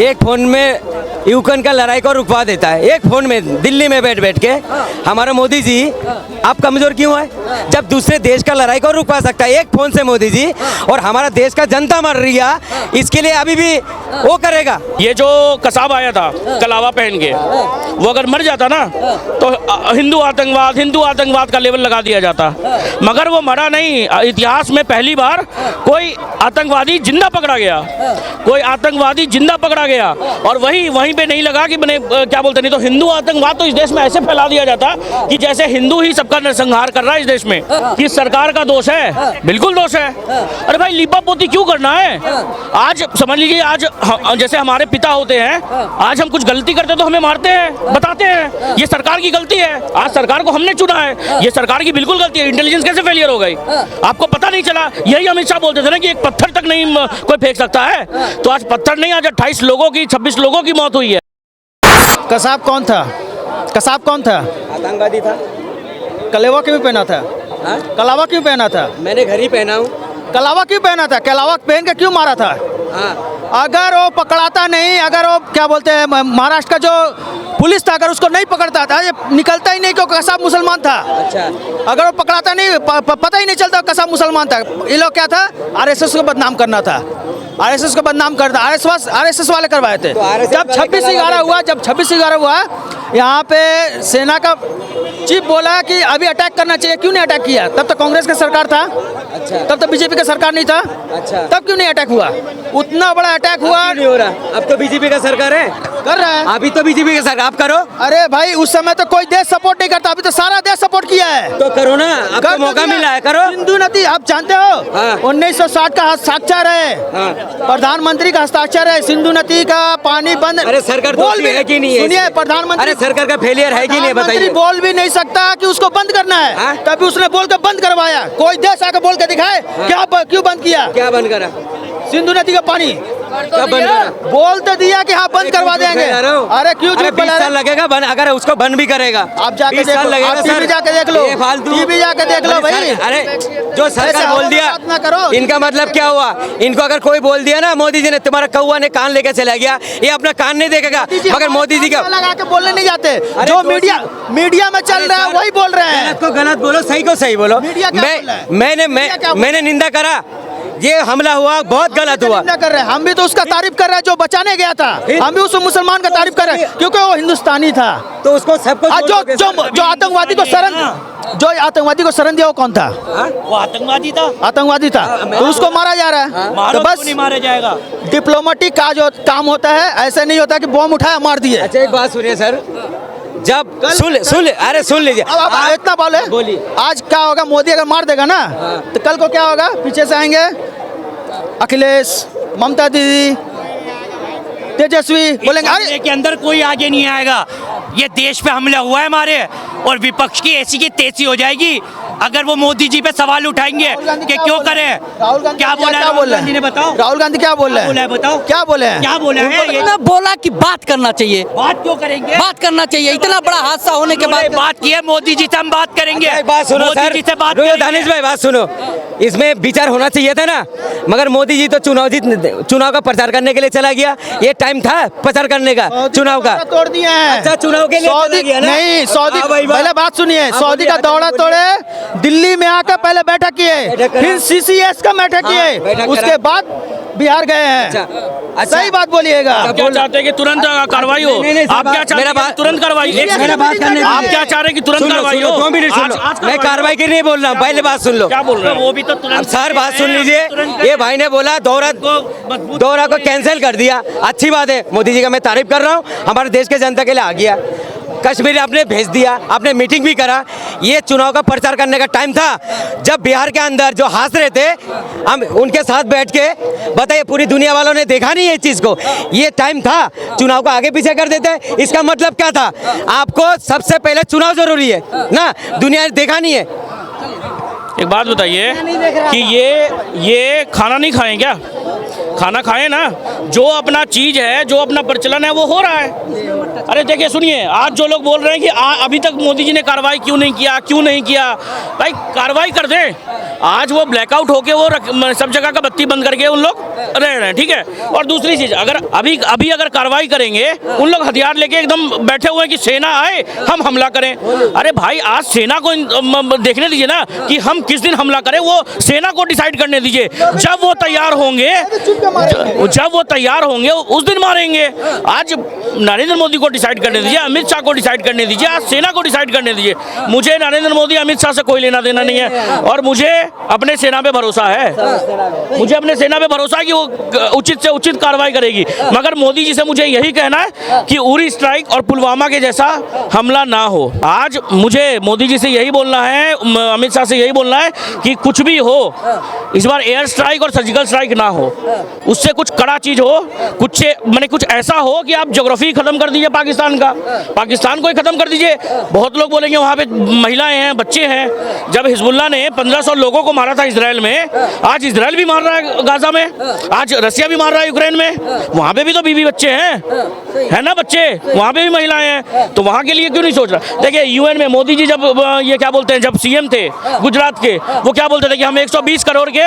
एक फ़ोन में यूक्रेन का लड़ाई को रुकवा देता है, एक फ़ोन में दिल्ली में बैठ बैठ के। हमारा मोदी जी आप कमज़ोर क्यों है जब दूसरे देश का लड़ाई को रुकवा सकता है एक फ़ोन से मोदी जी। और हमारा देश का जनता मर रही है, इसके लिए अभी भी वो करेगा। ये जो कसाब आया था कलावा पहन के, वो अगर मर जाता ना तो हिंदू आतंकवाद का लेवल लगा दिया जाता, मगर वो मरा नहीं। इतिहास में पहली बार कोई आतंकवादी जिंदा पकड़ा गया, और वहीं पे नहीं लगा कि बने क्या बोलते, नहीं तो हिंदू आतंकवाद तो इस देश में ऐसे फैला दिया जाता कि जैसे हिंदू ही सबका नरसंहार कर रहा है इस देश में। कि सरकार का दोष है, बिल्कुल दोष है। अरे भाई लिपा पोती क्यों करना है? आज समझ लीजिए, आज जैसे हमारे पिता होते हैं, आज हम कुछ गलती करते तो हमें मारते हैं, बताते हैं ये सरकार की गलती है। आज सरकार को हमने चुना है, ये सरकार की बिल्कुल गलती है। इंटेलिजेंस कैसे फेलियर हो गई? आपको पता नहीं चला? यही अमित शाह बोलते थे ना कि एक पत्थर तक नहीं कोई फेंक सकता है, तो आज पत्थर नहीं, आज 28 लोगों की 26 लोगों की मौत हुई है। कसाब कौन था? आतंकवादी था। कलेवा क्यों पहना था? कलावा क्यों पहना था? मैंने घर ही पहना हूँ। कलावा क्यों पहना था? कलावा पहन के क्यों मारा था? अगर वो पकड़ाता नहीं, अगर वो क्या बोलते हैं महाराष्ट्र का जो पुलिस था, अगर उसको नहीं पकड़ता था, ये निकलता ही नहीं कि कसाब मुसलमान था। अच्छा, अगर वो पकड़ाता नहीं, पता ही नहीं चलता कसाब मुसलमान था। ये लोग क्या था, आरएसएस को बदनाम करना था, आरएसएस को बदनाम करता। आरएसएस वाले करवाए थे। जब 26/11 हुआ, यहाँ पे सेना का चीफ बोला कि अभी अटैक करना चाहिए। क्यों नहीं अटैक किया? तब तो कांग्रेस का सरकार था। अच्छा, तब तो बीजेपी का सरकार नहीं था। अच्छा, तब क्यों नहीं अटैक हुआ? उतना बड़ा अटैक हुआ नहीं हो रहा। अब तो बीजेपी का सरकार है, कर रहा है। अभी तो बीजेपी का सरकार, आप करो। अरे भाई उस समय तो कोई देश सपोर्ट नहीं करता, अभी तो सारा देश सपोर्ट किया है। तो करो ना, अब तो मौका मिला है, करो। सिंधु नदी आप जानते हो, 1960 का हस्ताक्षर है, प्रधानमंत्री का हस्ताक्षर है। सिंधु नदी का पानी बंद। अरे सरकार बोल भी है कि नहीं है? सुनिए, प्रधानमंत्री, अरे सरकार का फेलियर है कि नहीं बताइए? बोल भी नहीं सकता कि उसको बंद करना है, तभी उसने बोल के बंद करवाया। कोई देश आके बोल के दिखाए क्या क्यों बंद किया? क्या बंद करा? सिंधु नदी का पानी कब बंद करा? बोल तो दिया कि हाँ बंद करवा देंगे। अरे क्यों झूठ बोला? 20 साल लगेगा बंद, अगर उसको बंद भी करेगा। आप जाके देखो, आप टीवी जाके देख लो, टीवी जाके देख लो भाई। अरे जो सरकार बोल दिया ना करो, इनका मतलब क्या हुआ? इनको अगर कोई बोल दिया ना, मोदी जी ने तुम्हारा कौवा ने कान लेके चला गया, ये अपना कान नहीं देखेगा। मगर मोदी जी का लगा के बोलने नहीं जाते। जो मीडिया में चल रहा है वही बोल रहे हैं। गलत को गलत बोलो, सही को सही बोलो। मैंने निंदा करा, ये हमला हुआ बहुत गलत हुआ। कर रहे हैं, हम भी तो उसका तारीफ कर रहे हैं जो बचाने गया था। हम भी उस मुसलमान का तारीफ कर रहे हैं क्योंकि वो हिंदुस्तानी था। तो उसको सबको जो आतंकवादी को शरण दिया वो कौन था? वो आतंकवादी था, तो उसको मारा जा रहा है। तो बस नहीं मारा जाएगा। डिप्लोमेटिक का जो काम होता है, ऐसे नहीं होता कि बम उठाया मार दिए। अच्छा एक बात सुनिए सर, जब सुन लीजिए, अब इतना बोलिए। आज क्या होगा? मोदी अगर मार देगा ना, तो कल को क्या होगा? पीछे से आएंगे अखिलेश, ममता दीदी, तेजस्वी, बोलेंगे अरे के अंदर कोई आगे नहीं आएगा। ये देश पे हमला हुआ है हमारे, और विपक्ष की ऐसी की तैसी हो जाएगी अगर वो मोदी जी पे सवाल उठाएंगे कि क्यों करें। राहुल गांधी क्या बोला राहुल गांधी ने? बताओ राहुल गांधी क्या बोल रहे हैं? बताओ क्या बोले हैं? क्या बोला है? उन्होंने बोला कि बात करना चाहिए। बात क्यों करेंगे? बात करना चाहिए। इतना बड़ा हादसा होने के बाद बात की है। मोदी जी से हम बात करेंगे। एक बात सुनो मोदी सर, जी से बात दानिश भाई बात सुनो, इसमें विचार होना चाहिए था ना। मगर मोदी जी तो चुनाव का प्रचार करने के लिए चला गया। ये टाइम था प्रचार करने का, चुनाव का तोड़ दिया है। अच्छा चुनाव के लिए चला गया ना? नहीं, सऊदी पहले बात सुनिए, सऊदी का दौड़ा तोड़े, दिल्ली में आकर पहले बैठक किए, फिर सीसीएस का बैठक किए, उसके बाद बिहार गए हैं। अच्छा, सही बात बोलिएगा। आप क्या चाहते हैं कि तुरंत कार्रवाई हो? आप क्या चाहते हैं कि तुरंत कार्रवाई? आप क्या चाह रहे हैं कि तुरंत कार्रवाई हो? 2 मिनट सुन लो, मैं कार्रवाई की नहीं बोल रहा हूँ, पहले बात सुन लो। क्या बोल रहे हैं? वो भी तो तुरंत सर बात सुन लीजिए, ये भाई ने बोला दौरा को कैंसिल कर दिया। अच्छी बात है, मोदी जी का मैं तारीफ कर रहा हूँ, हमारे देश के जनता के लिए आ गया। कश्मीर आपने भेज दिया, आपने मीटिंग भी करा। ये चुनाव का प्रचार करने का टाइम था, जब बिहार के अंदर जो हंस रहे थे, हम उनके साथ बैठ के बताइए, पूरी दुनिया वालों ने देखा नहीं है इस चीज़ को। ये टाइम था, चुनाव को आगे पीछे कर देते। इसका मतलब क्या था? आपको सबसे पहले चुनाव जरूरी है ना, दुनिया ने देखा नहीं है। एक बात बताइए कि ये खाना नहीं खाएं क्या? खाना खाएं ना। जो अपना चीज है, जो अपना प्रचलन है, वो हो रहा है। अरे देखिए, सुनिए, आज जो लोग बोल रहे हैं कि अभी तक मोदी जी ने कार्रवाई क्यों नहीं किया, भाई कार्रवाई कर दें। आज वो ब्लैकआउट होके वो सब जगह का बत्ती बंद करके उन लोग रह रहे हैं, ठीक है। और दूसरी चीज, अगर अभी अगर कार्रवाई करेंगे, उन लोग हथियार लेके एकदम बैठे हुए हैं कि सेना आए हम हमला करें। अरे भाई, आज सेना को देखने दीजिए ना कि हम किस दिन हमला करें, वो सेना को डिसाइड करने दीजिए। जब वो तैयार होंगे उस दिन मारेंगे। आज नरेंद्र मोदी को डिसाइड करने दीजिए, अमित शाह को डिसाइड करने दीजिए, आज सेना को डिसाइड करने दीजिए। मुझे नरेंद्र मोदी अमित शाह से कोई लेना देना नहीं है, और मुझे अपने सेना पे भरोसा है। मुझे अपने सेना पे भरोसा है कि वो उचित से उचित कार्रवाई करेगी। मगर मोदी जी से मुझे यही कहना है कि उरी स्ट्राइक और पुलवामा के जैसा हमला ना हो। आज मुझे मोदी जी से यही बोलना है, अमित शाह से यही बोलना है कि कुछ भी हो, इस बार एयर स्ट्राइक और सर्जिकल स्ट्राइक ना हो, उससे कुछ कड़ा चीज हो, कुछ ऐसा हो कि आप ज्योग्राफी खत्म कर दीजिए पाकिस्तान का, पाकिस्तान को ही खत्म कर दीजिए। बहुत लोग बोलेंगे वहाँ पे महिलाएं हैं, बच्चे हैं। जब हिजबुल्लाह ने 1500 लोगों को मारा था इजराइल में, आज इजराइल भी मार रहा है गाजा में, आज रसिया भी मार रहा है यूक्रेन में। वहाँ पे भी तो बीवी बच्चे हैं, है ना, बच्चे, वहाँ पे भी महिलाएं हैं। तो वहाँ के लिए क्यों नहीं सोच रहा? देखिए, यूएन में मोदी जी जब ये क्या बोलते हैं, जब सीएम थे गुजरात के, वो क्या बोलते थे कि हम 120 करोड़ के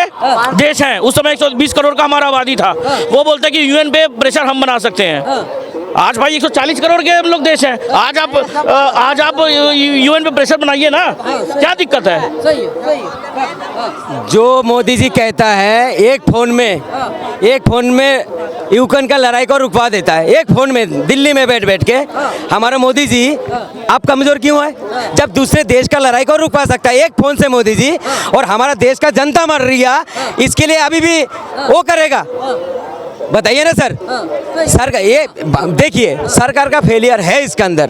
देश हैं। उस समय 120 करोड़ का हमारा आबादी था। वो बोलते कि यूएन पे प्रेशर हम बना सकते हैं। आज भाई 140 करोड़ के हम लोग देश हैं। आज आप यूएन पे प्रेशर बनाइए ना, क्या दिक्कत है? जो मोदी जी कहता है, एक फोन में यूक्रेन का लड़ाई को रुकवा देता है, एक फोन में दिल्ली में बैठ के। हमारा मोदी जी आप कमजोर क्यों है? जब दूसरे देश का लड़ाई को रुकवा सकता है एक फोन से मोदी जी, और हमारा देश का जनता मर रही है, इसके लिए अभी भी वो करेगा? बताइए ना सर। सर ये देखिए, सरकार का फेलियर है इसके अंदर।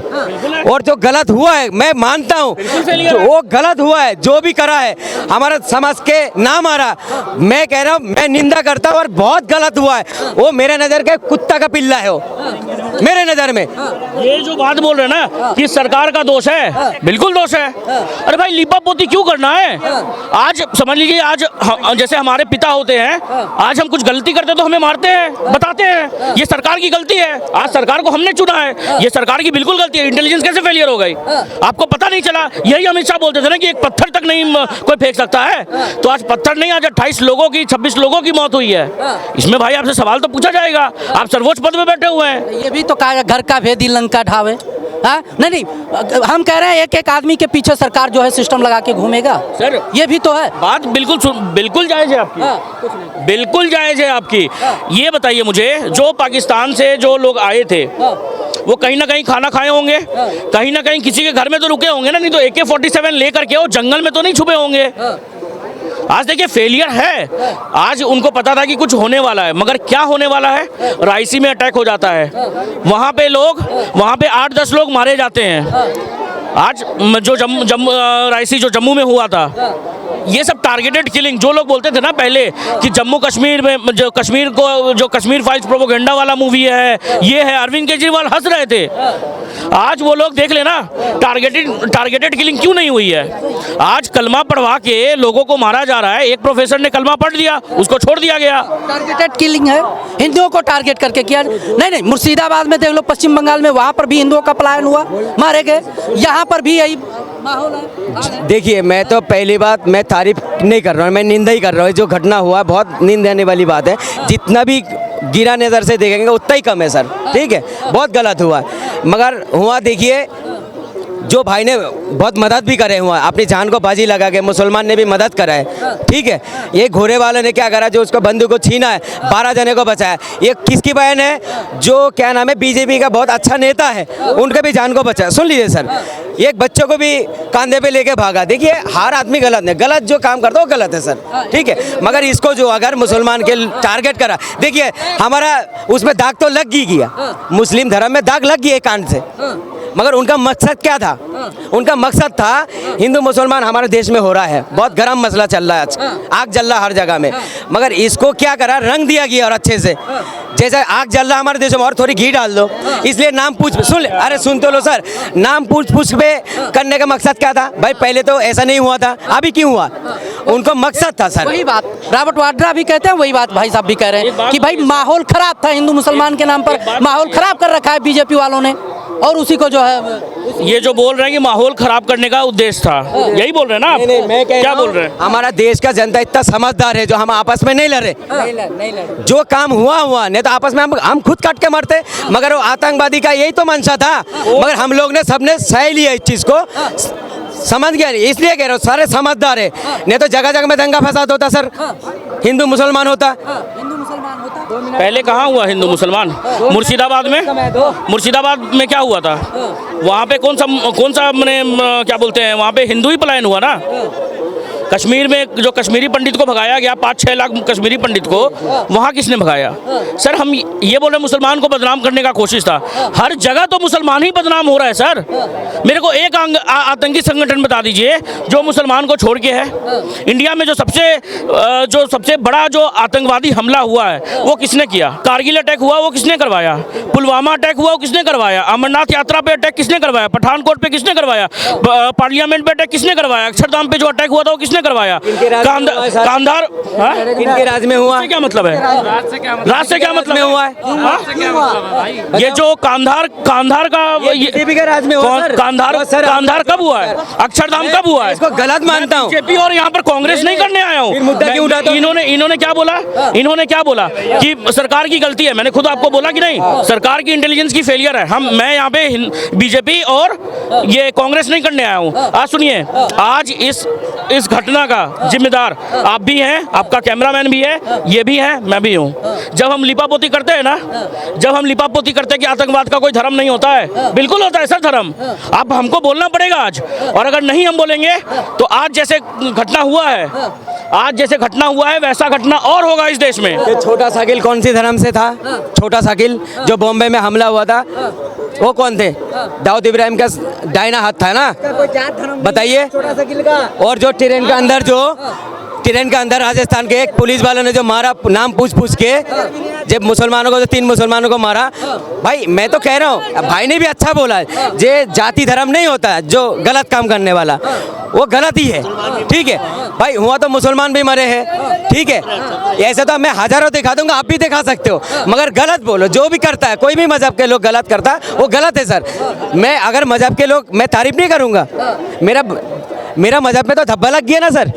और जो गलत हुआ है, मैं मानता हूँ वो गलत हुआ है, जो भी करा है हमारा समाज के ना मारा, मैं कह रहा हूँ, मैं निंदा करता हूँ, और बहुत गलत हुआ है। वो मेरे नज़र के कुत्ता का पिल्ला है, वो मेरे नज़र में। ये जो बात बोल रहे हैं ना कि सरकार का दोष है, बिल्कुल दोष है। अरे भाई, लिपा पोती क्यों करना है? आज समझ लीजिए, आज जैसे हमारे पिता होते हैं, आज हम कुछ गलती करते तो हमें मारते हैं, बताते हैं ये सरकार की गलती है। आज सरकार को हमने चुना है, ये सरकार की बिल्कुल गलती है। इंटेलिजेंस कैसे फेलियर हो गई? आपको पता नहीं चला? यही अमित शाह बोलते थे ना कि एक पत्थर तक नहीं कोई फेंक सकता है। तो आज पत्थर नहीं, आज 28 लोगों की, 26 लोगों की मौत हुई है। इसमें भाई आपसे सवाल तो पूछा जाएगा। आप सर्वोच्च पद में बैठे हुए हैं। ये भी तो कहा घर का भेदी लंका ढावे। हाँ, नहीं, हम कह रहे हैं एक आदमी के पीछे सरकार जो है सिस्टम लगा के घूमेगा सर। ये भी तो है बात बिल्कुल जायज है आपकी, बिल्कुल जायज है आपकी। ये बताइए मुझे, जो पाकिस्तान से जो लोग आए थे, वो कहीं ना कहीं खाना खाए होंगे, कहीं ना कहीं किसी के घर में तो रुके होंगे ना, नहीं तो AK-47 लेकर के वो जंगल में तो नहीं छुपे होंगे। आज देखिए, फेलियर है। आज उनको पता था कि कुछ होने वाला है, मगर क्या होने वाला है? रायसी में अटैक हो जाता है, वहाँ पे 8-10 लोग मारे जाते हैं। आज जो रायसी जो जम्मू में हुआ था, ये सब टारगेटेड किलिंग। जो लोग बोलते थे ना पहले कि जम्मू कश्मीर में जो कश्मीर फाइल्स प्रोपोगेंडा वाला मूवी है, ये है, अरविंद केजरीवाल हंस रहे थे। आज वो लोग देख लेना, टारगेटेड किलिंग क्यों नहीं हुई है? आज कलमा पढ़वा के लोगों को मारा जा रहा है। एक प्रोफेसर ने कलमा पढ़ दिया, उसको छोड़ दिया गया। टारगेटेड किलिंग है, हिंदुओं को टारगेट करके किया। नहीं, मुर्शिदाबाद में देख लो, पश्चिम बंगाल में, वहाँ पर भी हिंदुओं का पलायन हुआ, मारे गए। यहाँ पर भी यही माहौल है। देखिए, मैं तो पहली बात, मैं तारीफ नहीं कर रहा हूँ, मैं निंदा ही कर रहा हूँ। जो घटना हुआ बहुत नींद आने वाली बात है। जितना भी गिरा नज़र से देखेंगे उतना ही कम है सर, ठीक है, बहुत गलत हुआ। मगर हुआ, देखिए, जो भाई ने बहुत मदद भी करे हुआ, अपनी जान को बाजी लगा के मुसलमान ने भी मदद करा है, ठीक है। ये घोड़े वाले ने क्या करा, जो उसको बंदूक को छीना है, 12 जने को बचाया। ये किसकी बहन है? जो क्या नाम है, बीजेपी का बहुत अच्छा नेता है, उनके भी जान को बचाया। सुन लीजिए सर, एक बच्चों को भी कांधे पे लेके भागा। देखिए, हर आदमी गलत नहीं, गलत जो काम करता है वो गलत है सर, ठीक है। मगर इसको जो अगर मुसलमान के टारगेट करा, देखिए हमारा उसमें दाग तो लग ही गया, मुस्लिम धर्म में दाग लग गई है कान से। मगर उनका मकसद क्या था? उनका मकसद था हिंदू मुसलमान हमारे देश में हो रहा है, बहुत गर्म मसला चल रहा है, आज आग जल रहा हर जगह में, मगर इसको क्या करा, रंग दिया गया और अच्छे से, जैसे आग जल रहा हमारे देश में और थोड़ी घी डाल दो, इसलिए नाम पूछ सुन, अरे सुन तो लो सर, नाम पूछ पे करने का मकसद क्या था भाई? पहले तो ऐसा नहीं हुआ था, अभी क्यों हुआ? उनको मकसद था सर। वही बात रॉबर्ट वाड्रा भी कहते हैं, वही बात भाई साहब भी कह रहे हैं कि भाई माहौल खराब था, हिंदू मुसलमान के नाम पर माहौल खराब कर रखा है बीजेपी वालों ने, और उसी को जो है ये जो बोल रहे हैं कि माहौल खराब करने का उद्देश्य था, यही बोल रहे हैं ना आप? नहीं, मैं कह क्या रहा बोल हूं, रहे हैं? हमारा देश का जनता इतना समझदार है जो हम आपस में नहीं लड़े, जो काम हुआ नहीं तो आपस में हम खुद काट के मरते, मगर वो आतंकवादी का यही तो मंशा था, मगर हम लोग ने सबने सह लिया इस चीज को, समझ गया, इसलिए कह रहा हूँ सारे समझदार है, नहीं तो जगह जगह में दंगा फसाद होता सर, हिंदू मुसलमान होता। पहले कहाँ हुआ हिंदू मुसलमान? मुर्शिदाबाद में, मुर्शिदाबाद में क्या हुआ था? वहाँ पे कौन सा मैंने क्या बोलते हैं, वहाँ पे हिंदू ही पलायन हुआ ना। कश्मीर में जो कश्मीरी पंडित को भगाया गया, 5-6 लाख कश्मीरी पंडित को, वहाँ किसने भगाया? सर हम ये बोल रहे मुसलमान को बदनाम करने का कोशिश था, हर जगह तो मुसलमान ही बदनाम हो रहा है सर। मेरे को एक आतंकी संगठन बता दीजिए जो मुसलमान को छोड़ के है। इंडिया में जो सबसे बड़ा जो आतंकवादी हमला हुआ है वो किसने किया? कारगिल अटैक हुआ वो किसने करवाया? पुलवामा अटैक हुआ वो किसने करवाया? अमरनाथ यात्रा पे अटैक किसने करवाया? पठानकोट पे किसने करवाया? पार्लियामेंट पे अटैक किसने करवाया? अक्षरधाम पे जो अटैक हुआ था वो किसने करवाया? कांधार इनके राज में हुआ, क्या मतलब है? राज से क्या मतलब हुआ है? ये जो कांधार का बीजेपी का राज में हुआ सर। कांधार कब हुआ है? अक्षरधाम कब हुआ है? इसको गलत मानता हूँ। बीजेपी और यहाँ पर कांग्रेस नहीं करने आया हूँ। मुद्दा क्यों उठाते हो? इन्होंने क्या बोला कि सरकार की गलती है। मैंने खुद आपको बोला कि नहीं, सरकार की इंटेलिजेंस की फेलियर है। मैं यहाँ पे बीजेपी और ये कांग्रेस नहीं करने आया हूँ। आज सुनिए, आज इस घटना का जिम्मेदार आप भी हैं, आपका कैमरामैन भी है, ये भी है, मैं भी हूँ। जब हम लिपापोती करते हैं ना, कि आतंकवाद का कोई धर्म नहीं होता है, बिल्कुल होता है सर धर्म। अब हमको बोलना पड़ेगा आज, और अगर नहीं हम बोलेंगे तो आज जैसे घटना हुआ है वैसा घटना और होगा इस देश में। ये छोटा साकिल कौन सी धर्म से था? छोटा साकिल जो बॉम्बे में हमला हुआ था वो कौन थे? दाऊद इब्राहिम का दाहिना हाथ था ना, बताइए। और जो ट्रेन के अंदर राजस्थान के एक पुलिस वाले ने जो मारा, नाम पूछ के, जब मुसलमानों को, जो 3 मुसलमानों को मारा, भाई मैं तो कह रहा हूँ, भाई ने भी अच्छा बोला है, जे जाति धर्म नहीं होता है, जो गलत काम करने वाला वो गलत ही है, ठीक है भाई। हुआ तो मुसलमान भी मरे हैं, ठीक है, ऐसे तो मैं हजारों दिखा दूंगा, आप भी दिखा सकते हो, मगर गलत बोलो। जो भी करता है, कोई भी मजहब के लोग गलत करता है वो गलत है सर। मैं अगर मजहब के लोग, मैं तारीफ नहीं करूँगा, मेरा मजहब में तो धब्बा लग गया ना सर।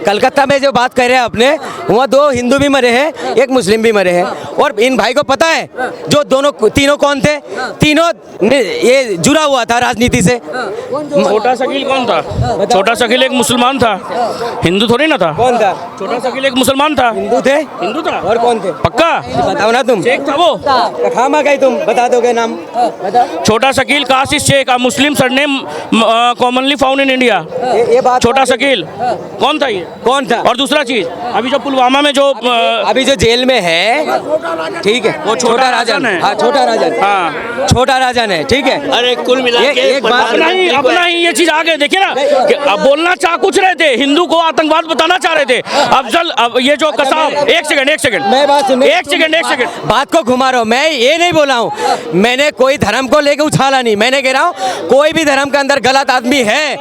कलकत्ता में जो बात कर रहे हैं आपने, वहाँ 2 हिंदू भी मरे हैं, 1 मुस्लिम भी मरे हैं, और इन भाई को पता है जो तीनों कौन थे? तीनों ये जुड़ा हुआ था राजनीति से। छोटा शकील कौन था? छोटा शकील एक मुसलमान था, हिंदू थोड़ी ना था। कौन था? छोटा शकील एक मुसलमान था। हिंदू थे? हिंदू था। और कौन थे? पक्का बताओ ना तुम। शेख था वो। खामा गई तुम बता दोगे नाम? Chhota Shakeel Kasis Sheikh, Muslim surname commonly found in India. ये बात छोटा शकील कौन था? ये कौन था? और दूसरा चीज, अभी जो पुलवामा में जो अभी जो जेल में है, ठीक है, वो छोटा राजन है। हाँ, छोटा राजन है, ठीक है। अरे कुल मिला के एक बात अपना ही ये चीज आगे देखिए ना, कि अब बोलना चाह कुछ रहे थे, हिंदू को आतंकवाद बताना चाह रहे थे। अब ये जो कसाब, एक सेकंड मैं बात सुन, एक सेकंड बात को घुमा रहा हूँ। मैं ये नहीं बोला हूँ, मैंने कोई धर्म को लेकर उछाला नहीं, मैंने कह रहा हूँ कोई भी धर्म के अंदर गलत आदमी है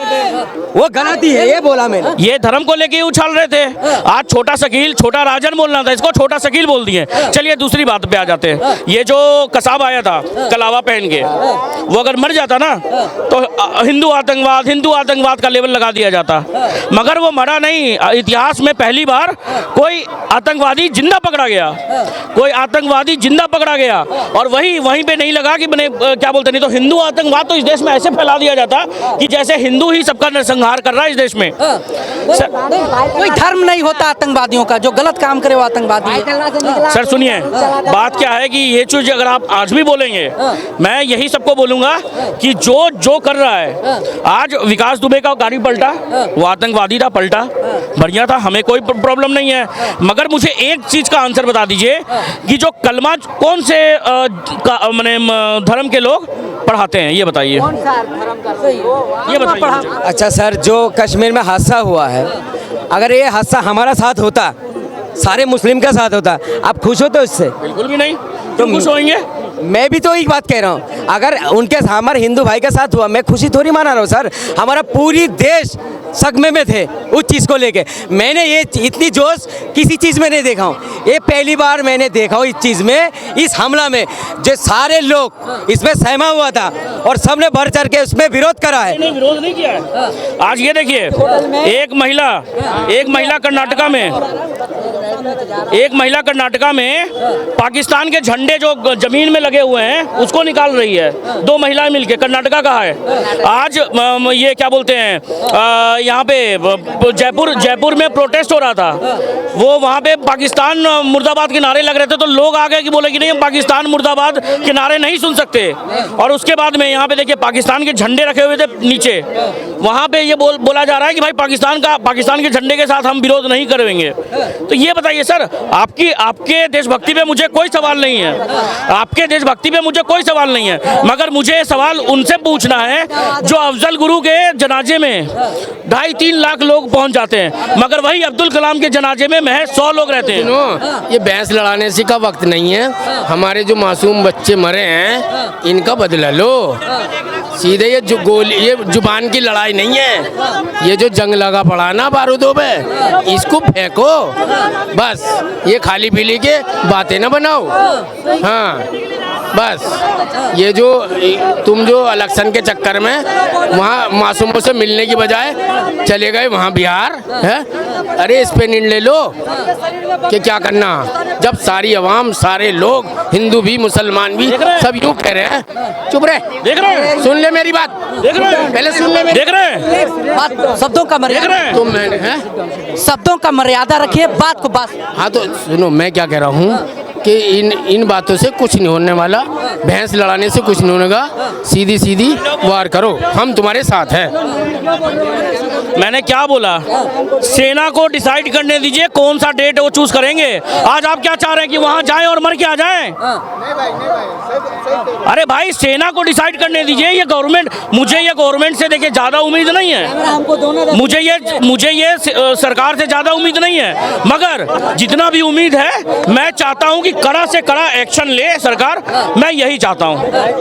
वो गलत ही है, ये बोला मैंने। ये धर्म को लेके उछाल रहे थे। आज छोटा शकील, छोटा राजन बोलना था, इसको छोटा शकील बोल दिए। चलिए दूसरी बात पे आ जाते हैं। ये जो कसाब आया था कलावा पहन के, वो अगर मर जाता ना तो हिंदू आतंकवाद का लेवल लगा दिया जाता, मगर वो मरा नहीं। इतिहास में पहली बार कोई आतंकवादी जिंदा पकड़ा गया, और वहीं पे नहीं लगा कि क्या बोलते, नहीं तो हिंदू आतंकवाद तो इस देश में ऐसे फैला दिया जाता कि जैसे हिंदू ही सबका नरसंहार कर रहा है इस देश में। कोई धर्म नहीं होता आतंकवादियों का, जो गलत काम करे वो आतंकवादी है। सर सुनिए, बात क्या है कि ये चीज अगर आप आज भी बोलेंगे, मैं यही सबको बोलूंगा कि जो कर रहा है, आज विकास दुबे का गाड़ी पलटा, वो आतंकवादी था, पलटा, बढ़िया था, हमें कोई प्रॉब्लम नहीं है। मगर मुझे एक चीज का आंसर बता दीजिए कि जो कलमा कौन से धर्म के लोग पढ़ाते हैं, ये बताइए, ये बताइए मुझे। अच्छा सर, जो कश्मीर में हादसा हुआ है, अगर ये हादसा हमारा साथ होता, सारे मुस्लिम का साथ होता, आप खुश होते उससे? बिल्कुल भी नहीं। तुम खुश होंगे? मैं भी तो एक बात कह रहा हूँ, अगर उनके हमारे हिंदू भाई के साथ हुआ, मैं खुशी थोड़ी मना रहा हूँ सर। हमारा पूरी देश सदमे में थे उस चीज़ को लेके। मैंने ये इतनी जोश किसी चीज़ में नहीं देखा हूँ, ये पहली बार मैंने देखा हूँ इस चीज़ में, इस हमला में जो सारे लोग इसमें सहमा हुआ था और सबने बढ़ चढ़ के उसमें विरोध करा है। नहीं, विरोध नहीं किया है। आज ये देखिए, एक महिला कर्नाटका में पाकिस्तान के झंडे जो जमीन में लगे हुए हैं उसको निकाल रही है, 2 महिलाएं मिलके। कर्नाटका कहाँ है? आज ये क्या बोलते हैं, यहाँ पे जयपुर में प्रोटेस्ट हो रहा था, वो वहाँ पे पाकिस्तान मुर्दाबाद के नारे लग रहे थे, तो लोग आ गए कि बोले कि नहीं, हम पाकिस्तान मुर्दाबाद के नारे नहीं सुन सकते। और उसके बाद में यहाँ पे देखिए पाकिस्तान के झंडे रखे हुए थे नीचे, वहाँ पे ये बोला जा रहा है कि भाई पाकिस्तान के झंडे के साथ हम विरोध नहीं करेंगे। तो ये बताइए सर, आपके देशभक्ति पे मुझे कोई सवाल नहीं है, आपके देशभक्ति पे मुझे कोई सवाल नहीं है, मगर मुझे सवाल उनसे पूछना है जो अफजल गुरु के जनाजे में 2.5-3 लाख लोग पहुंच जाते हैं, मगर वही अब्दुल कलाम के जनाजे में महज 100 लोग रहते हैं। सुनो, ये बहस लड़ाने से का वक्त नहीं है। हमारे जो मासूम बच्चे मरे हैं, इनका बदला लो। सीधे ये जुबान की लड़ाई नहीं है, ये जो जंग लगा पड़ा ना बारूदों पे, इसको फेंको बस। ये खाली पीली के बातें ना बनाओ। हाँ बस, ये जो तुम जो इलेक्शन के चक्कर में वहाँ मासूमों से मिलने की बजाय चले गए वहाँ बिहार है, अरे इस पे निर्णय लो कि क्या करना। जब सारी आवाम, सारे लोग, हिंदू भी मुसलमान भी सब यूँ कह रहे हैं, चुप रहे, देख रहे हैं, सुन ले मेरी बात, देख रहे हैं, पहले सुन ले मेरी, देख रहे हैं, बात शब्दों का मर्यादा, तुम मैंने है शब्दों का मर्यादा रखिए, बात को बात। हाँ तो सुनो, मैं क्या कह रहा हूँ कि इन बातों से कुछ नहीं होने वाला, भैंस लड़ाने से कुछ नहीं होगा। सीधी सीधी वार करो, हम तुम्हारे साथ हैं। मैंने क्या बोला? सेना को डिसाइड करने दीजिए कौन सा डेट वो चूज करेंगे। आज आप क्या चाह रहे हैं कि वहां जाएं और मर के आ जाएं? अरे भाई, सेना को डिसाइड करने दीजिए। ये गवर्नमेंट, मुझे ये गवर्नमेंट से देखिए ज्यादा उम्मीद नहीं है, मुझे ये सरकार से ज्यादा उम्मीद नहीं है, मगर जितना भी उम्मीद है, मैं चाहता हूं कि कड़ा से कड़ा एक्शन ले सरकार, मैं यही चाहता हूं।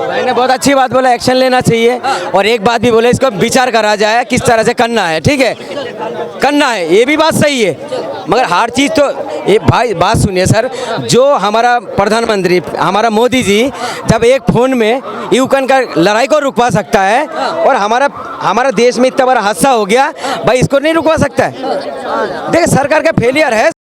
भाई ने बहुत अच्छी बात बोला, एक्शन लेना चाहिए। और एक बात भी बोले, इसको विचार करा जाए किस तरह से करना है, ठीक है, करना है, ये भी बात सही है, मगर हर चीज़ तो ये भाई बात सुनिए सर, जो हमारा प्रधानमंत्री हमारा मोदी जी जब एक फ़ोन में यूक्रेन का लड़ाई को रुकवा सकता है, और हमारा देश में इतना बड़ा हादसा हो गया, भाई इसको नहीं रुकवा सकता है। देखिए सरकार का फेलियर है